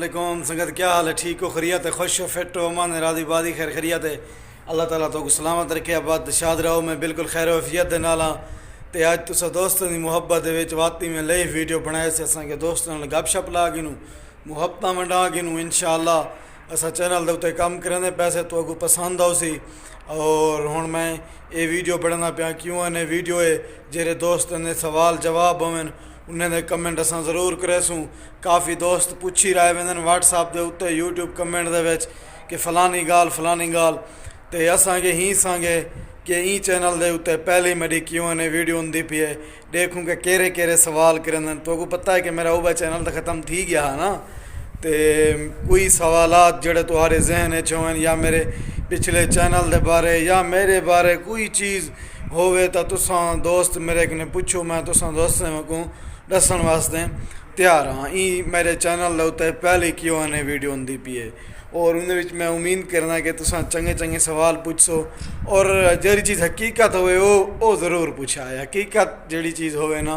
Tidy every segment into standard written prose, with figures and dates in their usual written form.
वालेकुम संगत, क्या हाल है? ठीक हो, खैरियत है, खुश हो, फिट हो, अमान राजी बादी खैर खैरियत है। अल्लाह ताला तो सलामत रखे, आबाद शाद रहो। मैं बिल्कुल खैर वफियत के नाल हाँ। तो अज तुसा दोस्तों की मुहब्बत वाती में लई वीडियो बनाए से असा के दोस्तों गपशप ला गिनू, मुहब्बत वंडा गिनू। इंशाअल्लाह असा चैनल के उत्ते काम करें पैसे तो अगू पसंद आओ सी। और हुण मैं ये वीडियो पढ़ना पाया क्यों ने वीडियो है जेरे दोस्त ने सवाल जवाब होवन उन्हें कमेंट असा जरूर करेसूँ। काफ़ी दोस्त पुछी रहे वेंदन व्हाट्सएप के उत्ते यूट्यूब कमेंट दे कि फलानी गाल तो असा के ही सांगे कि ई चैनल के उत्ते पहली मेरी क्यों ने वीडियो होंगी पी है। देखूँ कि केरे केरे सवाल करें तो को पता है कि मेरा वह चैनल तो ख़त्म थी गया है ना। तो कोई सवालात जड़े तुम्हारे जहन होन या मेरे पिछले चैनल के बारे या मेरे बारे कोई चीज़ होवे तो तुसा दोस्त मेरे कने पुछो, मैं तुसा दोस्तों को दसन वास्ते तैयार हाँ। ई मेरे चैनल के उत्ते पहली क्यों ने वीडियो होंगी पी है और उन्हें मैं उम्मीद करना कि तुसा चंगे चंगे सवाल पूछो और जी चीज़ हकीकत होवे वो ज़रूर पूछा है। हकीकत जी चीज़ होवे ना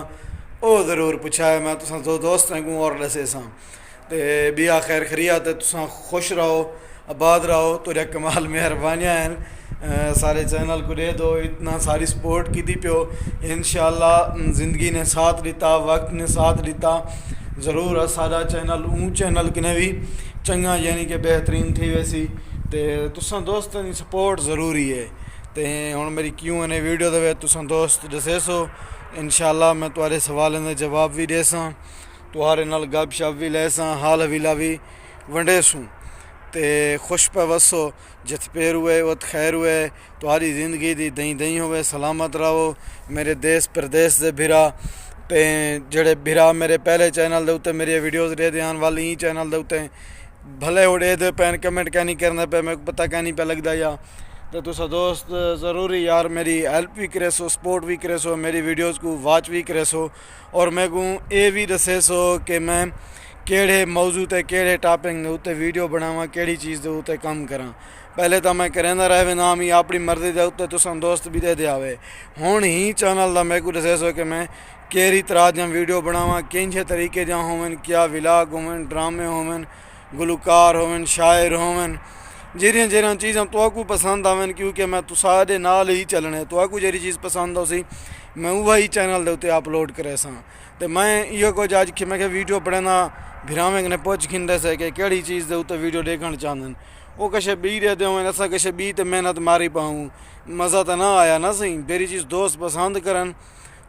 वो ज़रूर पूछा है। मैं तुसा दो दोस्तों को और दसे सा तो बिया खैर खैरियत है, तुसा खुश रहो, आबाद रहो। तो कमाल मेहरबानियाँ हैं, सारे चैनल को दे दो, इतना सारी सपोर्ट की थी प्यो। इंशाअल्लाह ज़िंदगी ने साथ दिता, वक्त ने साथ दिता, ज़रूर सारा चैनल चैनल किने भी चंगा यानी कि बेहतरीन थी वैसी। तो तुसा दोस्तों की सपोर्ट ज़रूरी है। तो हुण मेरी क्यों ने वीडियो दे तुसा दोस्त दसे सो। इंशाअल्लाह मैं तुम्हारे सवालों के जवाब भी दे सा, तुम्हारे नाल गप शप भी ले सा, हाल हवीला भी वंडे सूँ। तो खुश पे वसो, जित पेर हुए उत खैर हुए, तुम्हारी ज़िंदगी दी दई दई होवे, सलामत रहो मेरे देश प्रदेश से भिरा। तो जड़े भिरा मेरे पहले चैनल के उत्ते मेरी वीडियोज़ दे आने वाली ही चैनल के उत्ते भले उड़े दे पैन कमेंट क्या नहीं करना पे, मेरे को पता क्या नहीं पे लगता या। तो तुसा दोस्त ज़रूरी यार मेरी हेल्प भी करे सो, सपोर्ट भी करे सो, मेरी वीडियोज़ को वॉच भी करे सो और मैं को ये भी दसे सो कि मैं केड़े मौजू ते केड़े टॉपिक के उत्ते वीडियो बनावा, केड़ी चीज़ के उत्ते काम करा। पहले तो मैं करेंदा रहे नाम ही अपनी मर्जी के उत्ते तुसा दोस्त भी दे आवे। हुण ही चैनल का मैं को दसे सो कि मैं केरी तरह जा वीडियो बनावा, किंजे तरीके जा होवन, क्या विलाग होवन, ड्रामे होवन, गुलकार होवन, शायर होवन, जरिया जरिया चीज़ां तो पसंद आवन क्योंकि मैं तुसारे नाल ही चलने तो जी चीज़ पसंद हो सी मैं वही चैनल के उत्ते अपलोड करे सा। तो मैं यो कुछ अज कि मैं वीडियो पढ़ना भिरावें कने पुछ खिंदे से कि केड़ी चीज़ के उत्ते वीडियो देखना चाहते वो कशे बी दे दो असा कशे बी तो मेहनत मारी पाऊँ, मज़ा तो ना आया ना सही। मेरी चीज़ दोस्त पसंद करन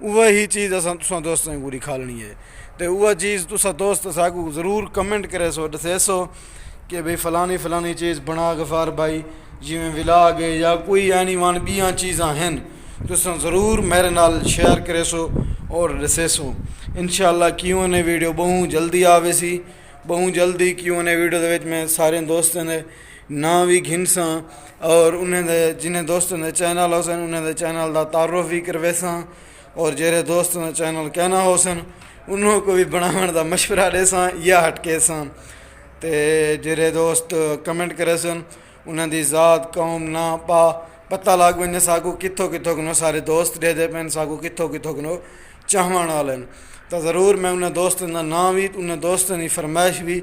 वही चीज़ असा तुसा दोस्तों को दिखानी है। तो वह चीज़ तुसा दोस्त साकू ज़रूर कमेंट करे सो, दसे सो कि भाई फलानी फलानी चीज़ बना गफार भाई जिमें विलाग है या कोई यानी वन बियाँ चीज़ां हैं तुसा ज़रूर मेरे नाल शेयर करे सो और दसे सो। इंशाअल्लाह क्यों ने वीडियो बहुत जल्दी आवे सी, बहुत जल्दी क्यों ने वीडियो दे मैं सारे दोस्तों ने ना भी घिनसा और उन्हें जिन्हें दोस्तों ने चैनल हो सन उन्हें चैनल का तारुफ भी करवे सा और जेरे दोस्तों ने चैनल कहना हो सन उन्हों को भी बनाने का मशवरा दे सा या हटके सा। तो जेरे दोस्त कमेंट करे सन उन्हें दी ज़ात कौम ना पा पता लग वने साकू कितों कितों को सारे दोस्त दे पैन साकू कितों कितों को चाहवान वाले। तो ज़रूर मैं उन्हें दोस्तों का नाम भी उन्हें दोस्तों की फरमाइश भी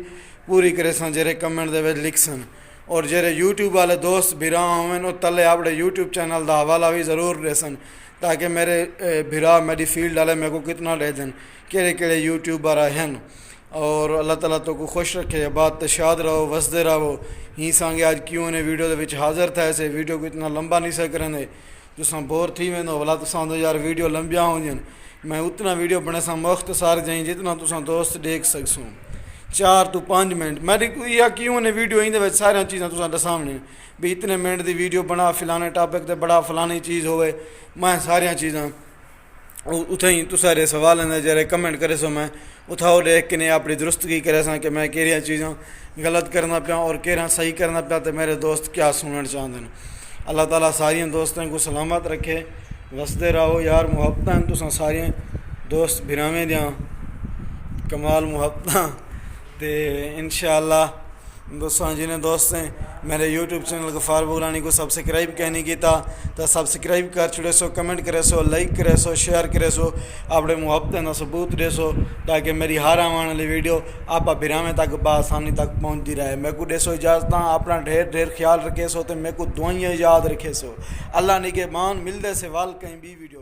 पूरी करे सा जेरे कमेंट दे लिख सन। और जेरे यूट्यूब वाले दोस्त भिरा होवन तले अपने यूट्यूब चैनल का हवाला भी ज़रूर दे सन ताकि मेरे भिरा मेरी फील्ड वाले मेरे को कितना दे दें केड़े केड़े यूट्यूबर हैं। और अल्लाह ताला तो को खुश रखे, बात तो शाद रहो, वसदे रहो। ही सांगे आज क्यों ने वीडियो के हाज़िर थे से वीडियो को इतना लंबा नहीं से करें तुसा बोर थी वेंदो भला तुसा यार वीडियो लंबिया हो जन मैं उतना वीडियो बने सा मुख्तसार जाई जितना तुसा दोस्त देख सकसो 4 to 5 मिनट। मेरी कोई या क्यों ने वीडियो इन सारिया चीज़ां तुसा दसामने भी इतने मिनट की वीडियो बना फलाने टॉपिक ते बड़ा फलानी चीज़ होवे मैं सारिया चीज़ां उत ही तुसारे सवाल जरे कमेंट करे सो मैं उठाओ देख के अपनी दुरुस्तगी करे सा कि मैं केरिया चीज़ां गलत करना पाया और केरा सही करना पाया तो मेरे दोस्त क्या सुनना चाहते हैं। अल्लाह ताला सारिया दोस्तों को सलामत रखे, वसदे रहो यार। मुहब्बत तुसा सारिया दोस्त भिरावें दियाँ कमाल मुहब्बत। तो इंशाअल्लाह दोस्तों जिन्हें दोस्त हैं मेरे यूट्यूब चैनल गफ़ार बुगलानी को सब्सक्राइब कहनी कीता तो सब्सक्राइब कर छुड़े सो, कमेंट करे सो, लाइक करे सो, शेयर करे सो, अपने मुहब्बत का सबूत दे सो ताकि मेरी हर आने वाली वीडियो आप बिरामे तक बआसानी तक पहुँचती रहे। मेरे को देसो इजाज़त, अपना ढेर ढेर ख्याल रखे सो तो मेरे को दुआइयाँ याद रखे सो। अल्लाह निगहबान, मिलते से वाल कहीं भी वीडियो।